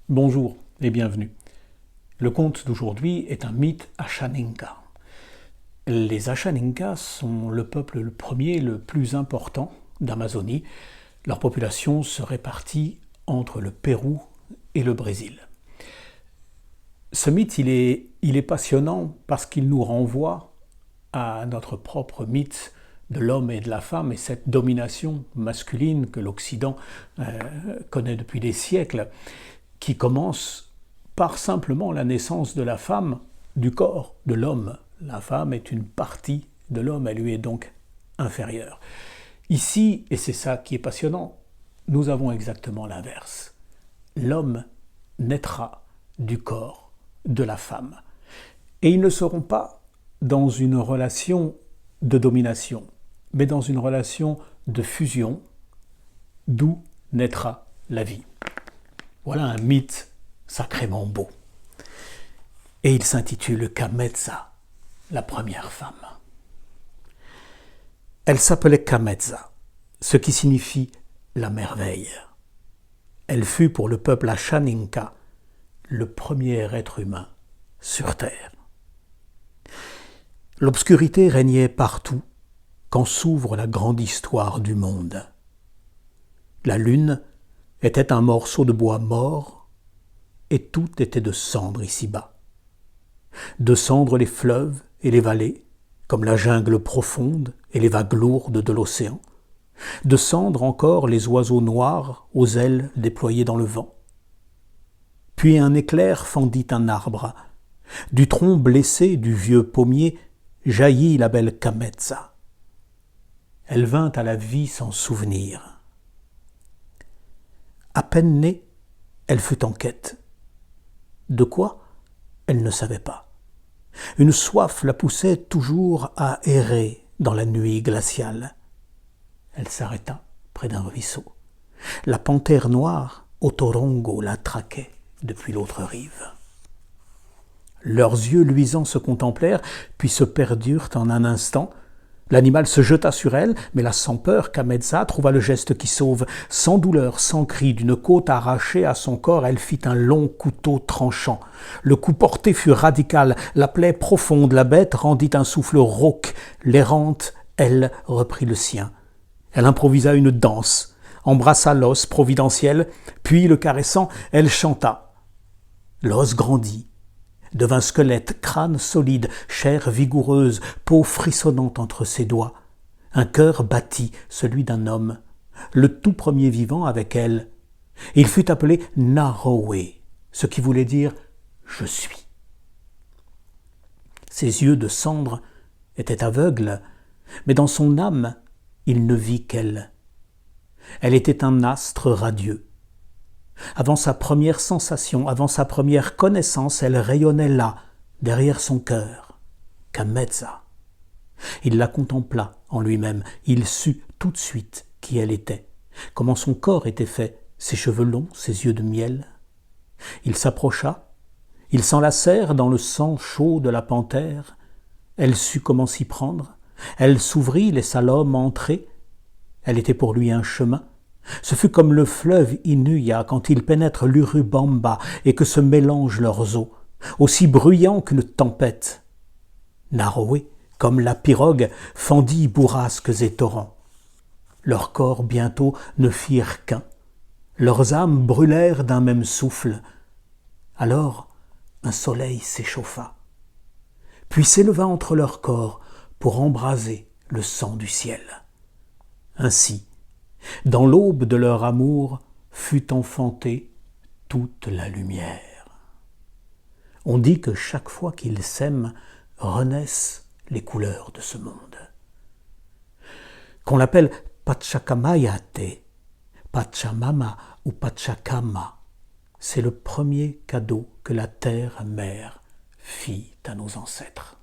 Bonjour et bienvenue. Le conte d'aujourd'hui est un mythe Ashaninka. Les Ashaninka sont le peuple le premier, le plus important d'Amazonie. Leur population se répartit entre le Pérou et le Brésil. Ce mythe, il est passionnant parce qu'il nous renvoie à notre propre mythe de l'homme et de la femme et cette domination masculine que l'Occident connaît depuis des siècles, qui commence par simplement la naissance de la femme du corps de l'homme. La femme est une partie de l'homme, elle lui est donc inférieure. Ici, et c'est ça qui est passionnant, nous avons exactement l'inverse. L'homme naîtra du corps de la femme. Et ils ne seront pas dans une relation de domination, mais dans une relation de fusion, d'où naîtra la vie. Voilà un mythe sacrément beau. Et il s'intitule Kamezza, la première femme. Elle s'appelait Kamezza, ce qui signifie la merveille. Elle fut pour le peuple Ashaninka le premier être humain sur terre. L'obscurité régnait partout quand s'ouvre la grande histoire du monde. La lune était un morceau de bois mort et tout était de cendre ici-bas. De cendre les fleuves et les vallées, comme la jungle profonde et les vagues lourdes de l'océan. De cendre encore les oiseaux noirs aux ailes déployées dans le vent. Puis un éclair fendit un arbre. Du tronc blessé du vieux pommier jaillit la belle Kamezza. Elle vint à la vie sans souvenir. À peine née, elle fut en quête. De quoi? Elle ne savait pas. Une soif la poussait toujours à errer dans la nuit glaciale. Elle s'arrêta près d'un ruisseau. La panthère noire, Otorongo, la traquait depuis l'autre rive. Leurs yeux luisants se contemplèrent, puis se perdurent en un instant. L'animal se jeta sur elle, mais la sans peur Kamezza trouva le geste qui sauve. Sans douleur, sans cri, d'une côte arrachée à son corps, elle fit un long couteau tranchant. Le coup porté fut radical, la plaie profonde, la bête rendit un souffle rauque. L'errante, elle, reprit le sien. Elle improvisa une danse, embrassa l'os providentiel, puis, le caressant, elle chanta. L'os grandit, devint squelette, crâne solide, chair vigoureuse, peau frissonnante entre ses doigts. Un cœur battit, celui d'un homme, le tout premier vivant avec elle. Il fut appelé Narowe, ce qui voulait dire « je suis ». Ses yeux de cendre étaient aveugles, mais dans son âme, il ne vit qu'elle. Elle était un astre radieux. Avant sa première sensation, avant sa première connaissance, elle rayonnait là, derrière son cœur, Kamezza. Il la contempla en lui-même, il sut tout de suite qui elle était, comment son corps était fait, ses cheveux longs, ses yeux de miel. Il s'approcha, ils s'enlacèrent dans le sang chaud de la panthère, elle sut comment s'y prendre, elle s'ouvrit, laissa l'homme entrer, elle était pour lui un chemin. Ce fut comme le fleuve Inuya quand il pénètre l'Urubamba et que se mélangent leurs eaux, aussi bruyant qu'une tempête. Narowe, comme la pirogue, fendit bourrasques et torrents. Leurs corps bientôt ne firent qu'un. Leurs âmes brûlèrent d'un même souffle. Alors un soleil s'échauffa, puis s'éleva entre leurs corps pour embraser le sang du ciel. Ainsi, dans l'aube de leur amour fut enfantée toute la lumière. On dit que chaque fois qu'ils s'aiment, renaissent les couleurs de ce monde. Qu'on l'appelle Pachakamayate, Pachamama ou Pachakama, c'est le premier cadeau que la terre-mère fit à nos ancêtres.